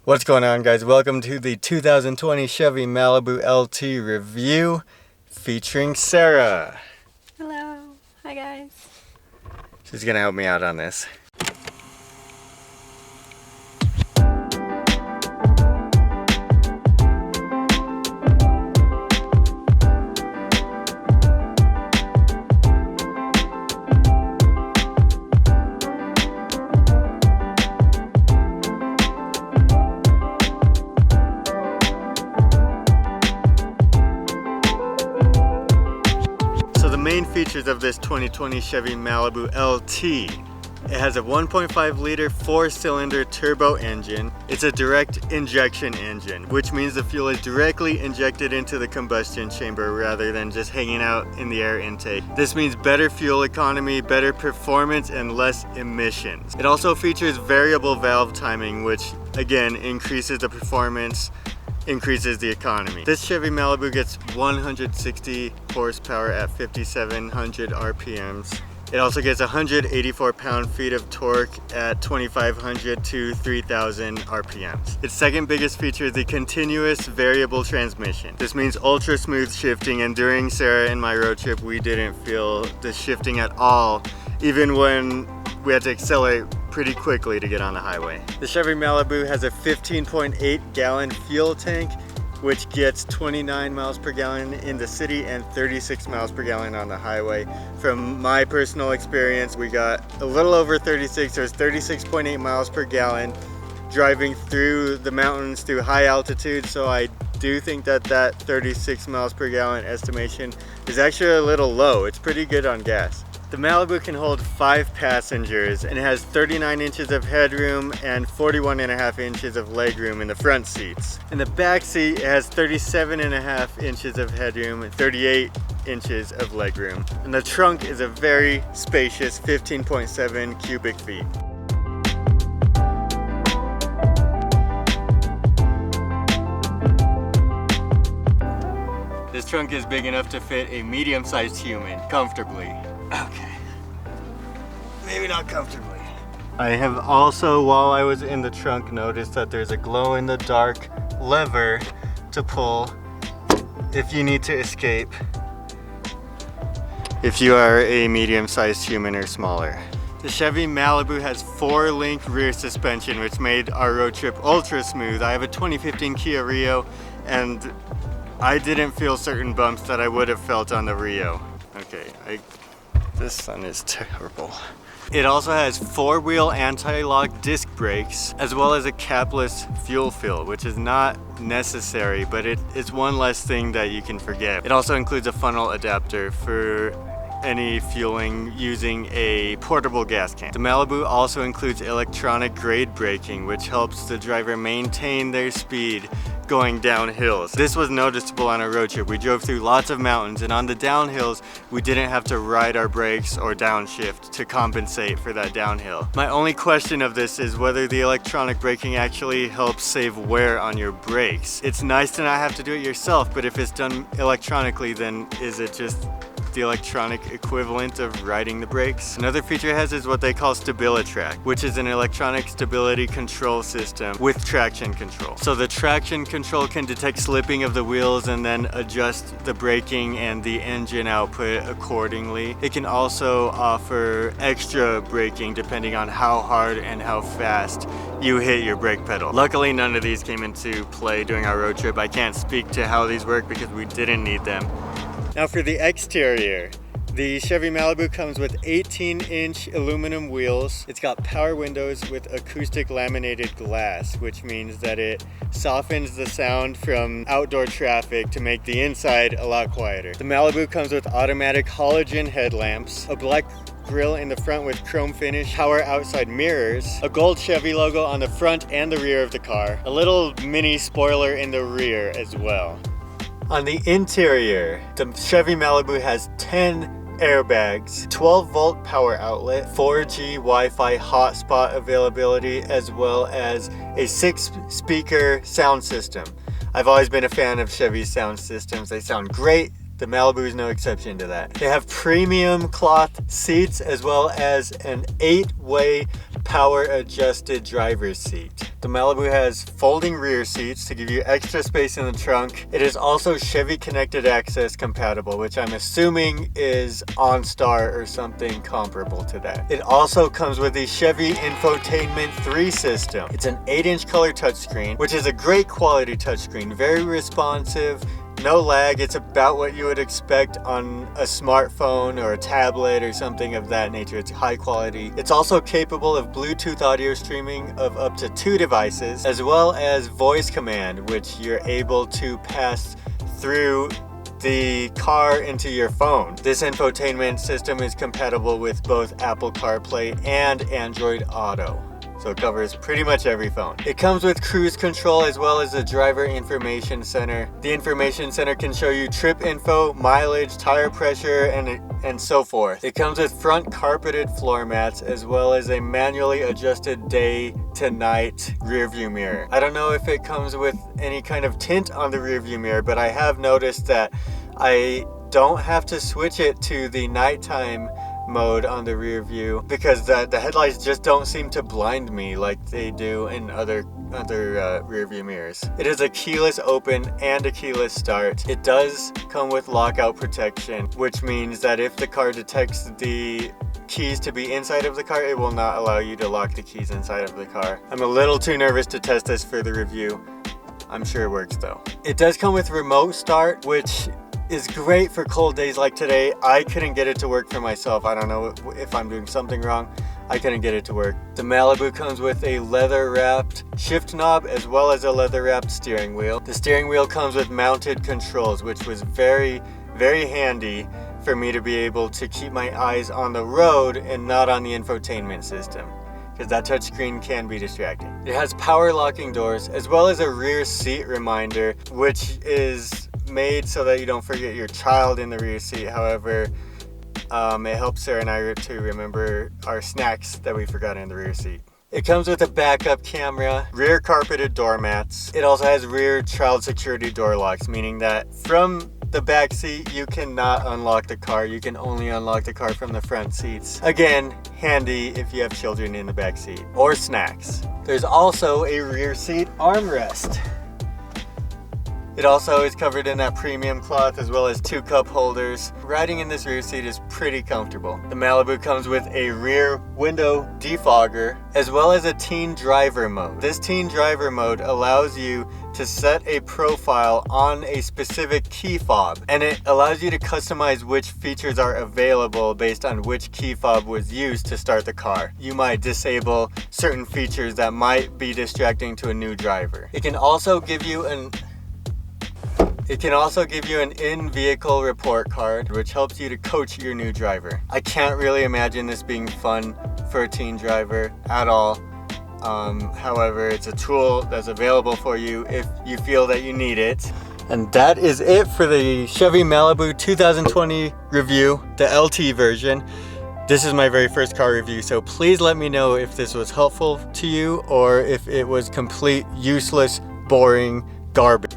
What's going on, guys? Welcome to the 2020 Chevy Malibu LT review featuring Sarah. Hello. Hi, guys. She's gonna help me out on this. Main features of this 2020 Chevy Malibu LT. It has a 1.5 liter 4-cylinder turbo engine. It's a direct injection engine, which means the fuel is directly injected into the combustion chamber rather than just hanging out in the air intake. This means better fuel economy, better performance, and less emissions. It also features variable valve timing, which again increases the performance, increases the economy. This Chevy Malibu gets 160 horsepower at 5,700 RPMs. It also gets 184 pound-feet of torque at 2,500 to 3,000 RPMs. Its second biggest feature is the continuous variable transmission. This means ultra smooth shifting, and during Sarah and my road trip, we didn't feel the shifting at all, even when we had to accelerate pretty quickly to get on the highway. The Chevy Malibu has a 15.8 gallon fuel tank, which gets 29 miles per gallon in the city and 36 miles per gallon on the highway. From my personal experience, we got a little over 36, so it's 36.8 miles per gallon driving through the mountains through high altitude. So I do think that 36 miles per gallon estimation is actually a little low. It's pretty good on gas. The Malibu can hold 5 passengers and it has 39 inches of headroom and 41.5 inches of legroom in the front seats. In the back seat, it has 37.5 inches of headroom and 38 inches of legroom. And the trunk is a very spacious 15.7 cubic feet. This trunk is big enough to fit a medium-sized human comfortably. Okay, maybe not comfortably. I have also, while I was in the trunk, noticed that there's a glow-in-the-dark lever to pull if you need to escape, if you are a medium-sized human or smaller. The Chevy Malibu has 4-link rear suspension, which made our road trip ultra smooth. I have a 2015 Kia Rio, and I didn't feel certain bumps that I would have felt on the Rio. Okay, this sun is terrible. It also has 4-wheel anti-lock disc brakes, as well as a capless fuel fill, which is not necessary, but it's one less thing that you can forget. It also includes a funnel adapter for any fueling using a portable gas can. The Malibu also includes electronic grade braking, which helps the driver maintain their speed going down hills. This was noticeable on our road trip. We drove through lots of mountains, and on the downhills, we didn't have to ride our brakes or downshift to compensate for that downhill. My only question of this is whether the electronic braking actually helps save wear on your brakes. It's nice to not have to do it yourself, but if it's done electronically, then is it just the electronic equivalent of riding the brakes? Another feature it has is what they call Stabilitrak, which is an electronic stability control system with traction control. So the traction control can detect slipping of the wheels and then adjust the braking and the engine output accordingly. It can also offer extra braking depending on how hard and how fast you hit your brake pedal. Luckily, none of these came into play during our road trip. I can't speak to how these work because we didn't need them. Now for the exterior, the Chevy Malibu comes with 18-inch aluminum wheels. It's got power windows with acoustic laminated glass, which means that it softens the sound from outdoor traffic to make the inside a lot quieter. The Malibu comes with automatic halogen headlamps, a black grille in the front with chrome finish, power outside mirrors, a gold Chevy logo on the front and the rear of the car, a little mini spoiler in the rear as well. On the interior, the Chevy Malibu has 10 airbags, 12-volt power outlet, 4G Wi-Fi hotspot availability, as well as a 6-speaker sound system. I've always been a fan of Chevy's sound systems. They sound great. The Malibu is no exception to that. They have premium cloth seats as well as an 8-way power adjusted driver's seat. The Malibu has folding rear seats to give you extra space in the trunk. It is also Chevy Connected Access compatible, which I'm assuming is OnStar or something comparable to that. It also comes with the Chevy Infotainment system. It's an 8-inch color touchscreen, which is a great quality touchscreen, very responsive. No lag. It's about what you would expect on a smartphone or a tablet or something of that nature. It's high quality. It's also capable of Bluetooth audio streaming of up to 2 devices, as well as voice command, which you're able to pass through the car into your phone. This infotainment system is compatible with both Apple CarPlay and Android Auto. So it covers pretty much every phone. It comes with cruise control as well as a driver information center. The information center can show you trip info, mileage, tire pressure, and so forth. It comes with front carpeted floor mats as well as a manually adjusted day to night rear view mirror. I don't know if it comes with any kind of tint on the rear view mirror, but I have noticed that I don't have to switch it to the nighttime mode on the rear view because the headlights just don't seem to blind me like they do in other rear view mirrors. It is a keyless open and a keyless start. It does come with lockout protection, which means that if the car detects the keys to be inside of the car, it will not allow you to lock the keys inside of the car. I'm a little too nervous to test this for the review. I'm sure it works though. It does come with remote start, which is great for cold days like today. I couldn't get it to work for myself. I don't know if I'm doing something wrong. I couldn't get it to work. The Malibu comes with a leather wrapped shift knob as well as a leather wrapped steering wheel. The steering wheel comes with mounted controls, which was very, very handy for me to be able to keep my eyes on the road and not on the infotainment system, because that touchscreen can be distracting. It has power locking doors as well as a rear seat reminder, which is made so that you don't forget your child in the rear seat. However, it helps Sarah and I to remember our snacks that we forgot in the rear seat. It comes with a backup camera, rear carpeted door mats. It also has rear child security door locks, meaning that from the back seat you cannot unlock the car. You can only unlock the car from the front seats. Again, handy if you have children in the back seat or snacks. There's also a rear seat armrest. It also is covered in that premium cloth as well as 2 cup holders. Riding in this rear seat is pretty comfortable. The Malibu comes with a rear window defogger as well as a teen driver mode. This teen driver mode allows you to set a profile on a specific key fob, and it allows you to customize which features are available based on which key fob was used to start the car. You might disable certain features that might be distracting to a new driver. It can also give you an in-vehicle report card, which helps you to coach your new driver. I can't really imagine this being fun for a teen driver at all. However, it's a tool that's available for you if you feel that you need it. And that is it for the Chevy Malibu 2020 review, the LT version. This is my very first car review, so please let me know if this was helpful to you or if it was complete, useless, boring garbage.